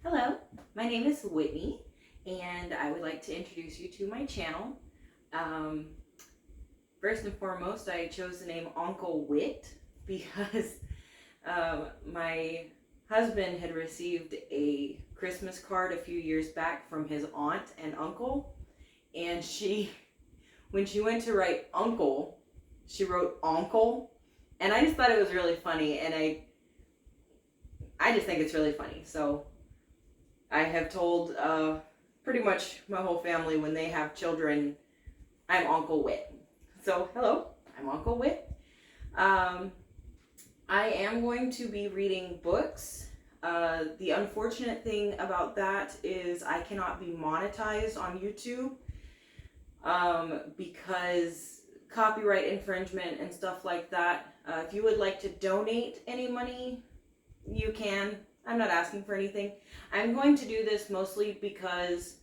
Hello, my name is Whitney, and I would like to introduce you to my channel. Um, First and foremost, I chose the name Uncle Wit because my husband had received a Christmas card a few years back from his aunt and uncle, and when she went to write uncle, she wrote uncle, and I just thought it was really funny, and I just think it's really funny. So I have told pretty much my whole family when they have children, I'm Uncle Wit. So, hello, I'm Uncle Wit. I am going to be reading books. The unfortunate thing about that is I cannot be monetized on YouTube because copyright infringement and stuff like that. If you would like to donate any money, you can. I'm not asking for anything. I'm going to do this mostly because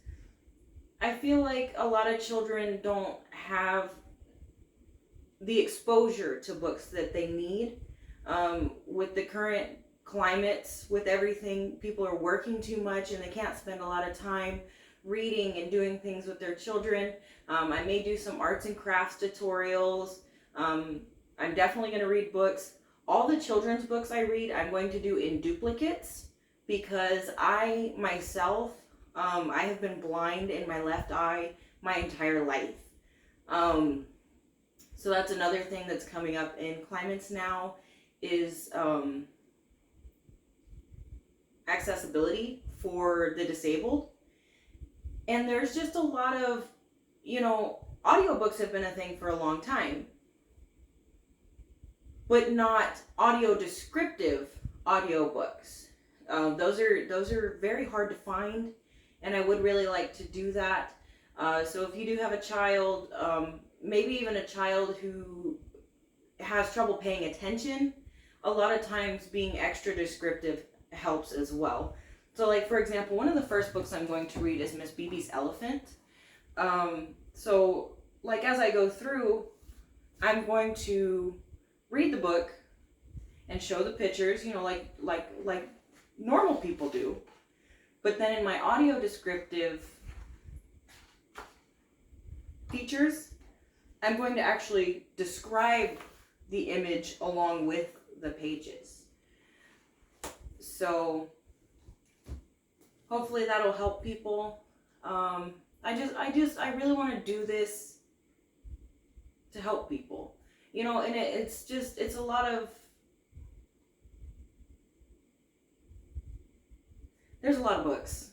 I feel like a lot of children don't have the exposure to books that they need. With the current climates, with everything, people are working too much and they can't spend a lot of time reading and doing things with their children. I may do some arts and crafts tutorials. I'm definitely going to read books. All the children's books I read, I'm going to do in duplicates because I myself, I have been blind in my left eye my entire life. So that's another thing that's coming up in climates now is accessibility for the disabled. And there's just a lot of, audiobooks have been a thing for a long time, but not audio descriptive audiobooks. Those are very hard to find, and I would really like to do that. So if you do have a child, maybe even a child who has trouble paying attention, a lot of times being extra descriptive helps as well. So like, for example, one of the first books I'm going to read is Miss Beebe's Elephant. So like as I go through, I'm going to read the book and show the pictures, like normal people do. But then in my audio descriptive features, I'm going to actually describe the image along with the pages. So hopefully that'll help people. I really want to do this to help people, and it's a lot of, there's a lot of books,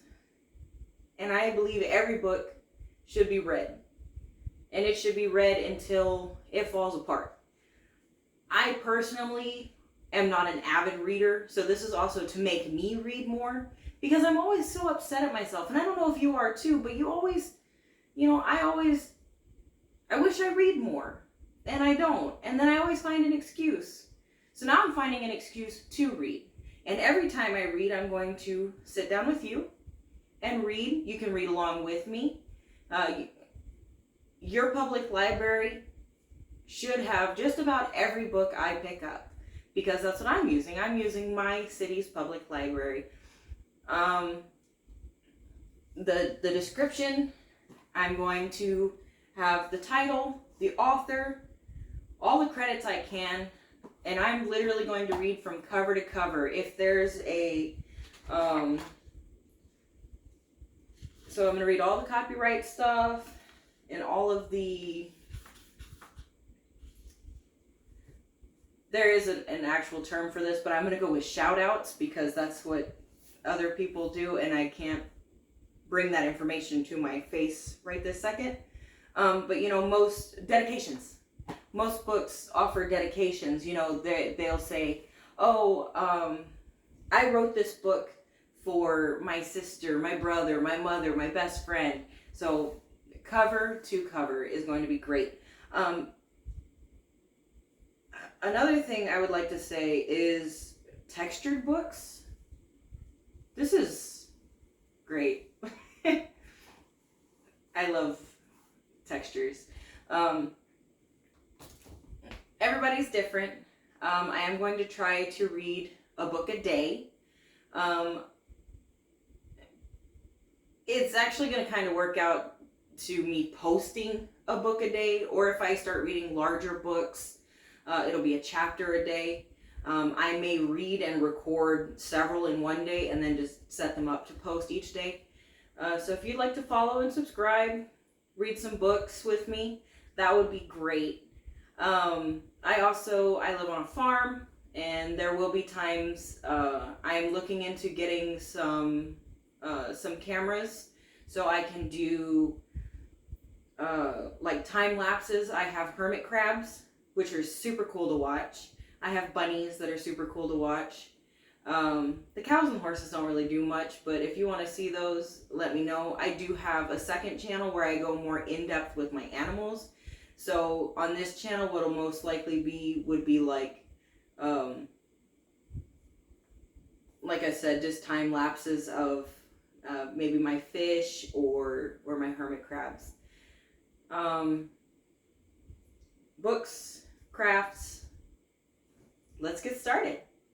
and I believe every book should be read, and it should be read until it falls apart. I personally am not an avid reader, so this is also to make me read more, because I'm always so upset at myself, and I don't know if you are too, but you always, I wish I read more, and I don't, and then I always find an excuse. So now I'm finding an excuse to read, and every time I read, I'm going to sit down with you and read. You can read along with me. Your public library should have just about every book I pick up, because that's what I'm using. I'm using my city's public library. The description, I'm going to have the title, the author, all the credits I can, and I'm literally going to read from cover to cover. If there's a, so I'm going to read all the copyright stuff and all of the, there is an actual term for this, but I'm going to go with shout outs because that's what other people do, and I can't bring that information to my face right this second. But most dedications, most books offer dedications. They'll say, oh, I wrote this book for my sister, my brother, my mother, my best friend. So cover to cover is going to be great. Another thing I would like to say is textured books. This is great. I love textures. Everybody's different. I am going to try to read a book a day. it's actually going to kind of work out to me posting a book a day, or if I start reading larger books, it'll be a chapter a day. I may read and record several in one day and then just set them up to post each day. So if you'd like to follow and subscribe, read some books with me, that would be great. I live on a farm, and there will be times I'm looking into getting some cameras so I can do like time lapses. I have hermit crabs, which are super cool to watch. I have bunnies that are super cool to watch. The cows and horses don't really do much, but if you want to see those, let me know. I do have a second channel where I go more in depth with my animals. So on this channel, what'll most likely be would be like I said, just time lapses of maybe my fish or my hermit crabs. Books, crafts. Let's get started.